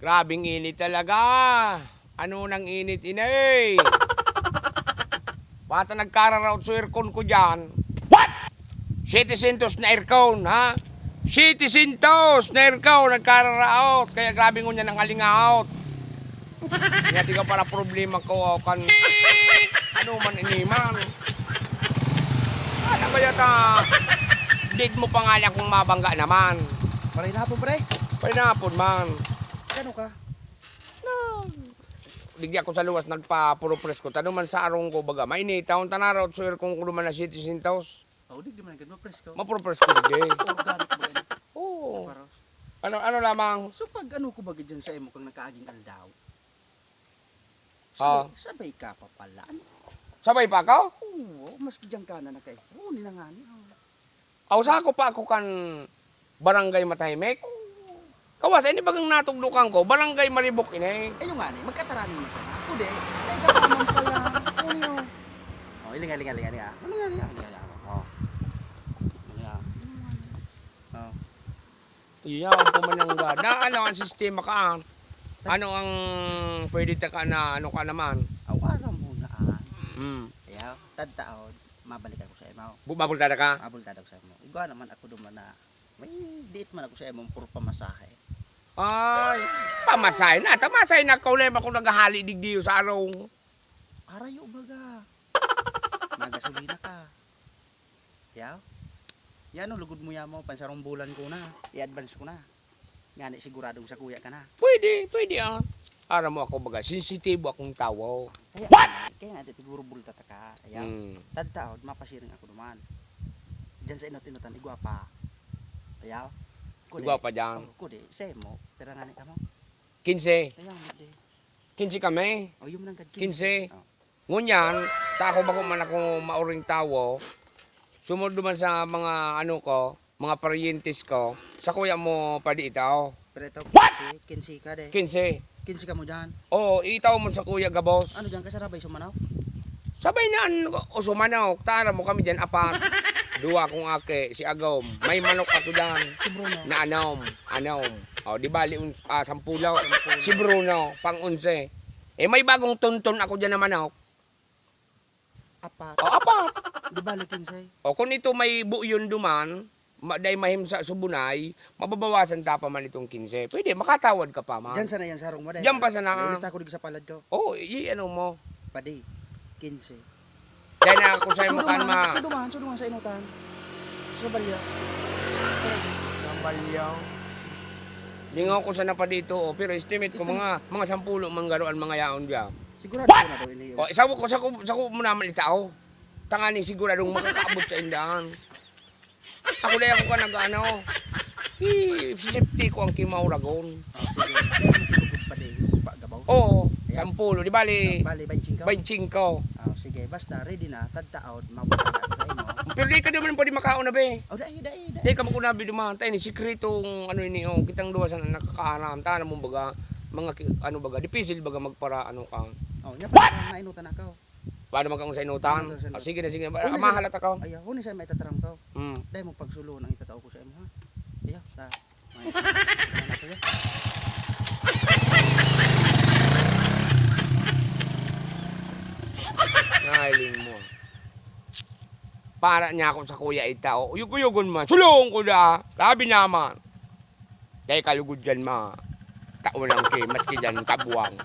Grabing init talaga. Ano nang init, inay? Bata nagkararout sa aircon ko dyan. What? 700 na aircon, ha? 700 na aircon nagkararout. Kaya grabing ko niya nang halingaut. Kaya tiga para problema ko kan ano man iniman. Ano ba yata? Date mo pangalan kung mabangga naman. Paray na po, pre. Painapon man. Ano ka? Digya ko sa luwas nagpa-puro-press ko. Tanong man sa arong ko baga. Mainit. Taon tanaraw. So, kung kuduman na 700. Oh, di man ganun. Press ko. Mapuro-press ko digya. Organic ba yan? Oo. Paros. Ano lamang? So pag ano ko bagay dyan sa imo kang nakaaging aldaw? Ah. Sabay ka pa pala. Ano? Sabay pa ako? Oo, maski dyan ka na nakay. Oo, ninangani. Ausa ko pa ako kan barangay Matahimik. Kawas, ini bagang natugdukan ko. Barangay Maribok ini. Eh yung nga ni, magkataranin mo siya. Kude, ay ka naman pala. Ano yun? Oh, ilinga. Ano nga niya? Oh. Ano nga? Oh. Iya, ang pumanangga. Ano ang sistema ka? Ano ang pwede ka na ano ka naman? Awaram mo na. Ayaw, Tadtaod, mabalik ako sa imo. Bubabulta na ka? Mabultad ako sa imo. Igwa naman ako duman na may date man ako sa imo puro pamasahe. Ay, pamasay na. Tamasay na kaulem ako naghahali digdiyo sa araw. Arayo baga. Magasolina ka. Yaw? Yan o, lugod mo yan mo. Pansarong bulan ko na. I-advance ko na. Nga ni siguradong sa kuya ka na. Pwede ah. Ara mo ako baga, sensitibo akong tao. Kaya, What? Kaya nga, siguro bulta ta ka. Ayaw? Tadtaod, mapasiring ako duman. Diyan sa inot-inotan, igwapa. Ayaw? Igwa pa dyan. Kude, say mo. Tira nga ni ka mo. 15. Ayaw, hindi. 15 kami. O, yung nang 15. Oh. Ngunyan, tako ba man ako mauring tao, sumunod man sa mga ano ko, mga parientes ko, sa kuya mo pa di itaw. Pero ito, What? 15 ka de. 15. 15 ka mo dyan. Oo, itaw mo sa kuya gabos. Ano dyan, kasarabay sumanaw? Sabay na usumanaw, tara mo kami dyan apat. Dua kong ake, si Agom. May manok ako dyan. Si Bruno. Na anom. O, di bali, 10 Si Bruno, pang 11. Eh, may bagong tunton ako dyan na manok. Apat. O, apat. Di ba, 15? O, kung ito may buyon duman, dahil mahim sa subunay, mababawasan ta pa man itong 15. Pwede, makatawad ka pa man. Diyan sana yan sa harong mo dahil. Diyan pa sana. Ilista ko dito sa palad ko. Oo, ano mo. Padi, 15. Dahil na ako sa'yo makan ma. Suduman sa inutan. Sa balya. Gambalyaw. Lingaw ko sana pa dito, pero estimate ko mga 10 manggaroan mga yaon diyan. Sigurado ko na daw ini. O, sa ko mo naman itao. Tanganing siguradong makakaabot sa indahan. Ako na ako ka nag-ano. Safety ko ang kimauragon. Sige. Sige, padi, pagabaw. Oo, 10. Di bali, Bali, 25. 25. Sige, basta ready na, tadtaod, mabuti na sa imo. Pero di ka naman pwede makaon na be. Oh, dai. Di ka makunabi duman. Tayo ni sikretong ano ini oh, kitang duwa sa nakakaaram. Tana mo baga, mga ano baga, dipisil baga magpara ano ka. Oh, nya pa mainutan ako. Paano magkang sa inutan? Ano to, sa Sige na. Una Mahalat ako. Ayaw, huni sa may tataram ko. Dai mo pagsulo nang itatao ko sa imo ha. Ayaw, ta. Nailing mo. Para niya ako sa kuya itao. Uyug-uyugon man. Sulong ko na. Sabi naman. Dahil kalugod dyan ma. Taon lang kay. Maski dyan kabuwang.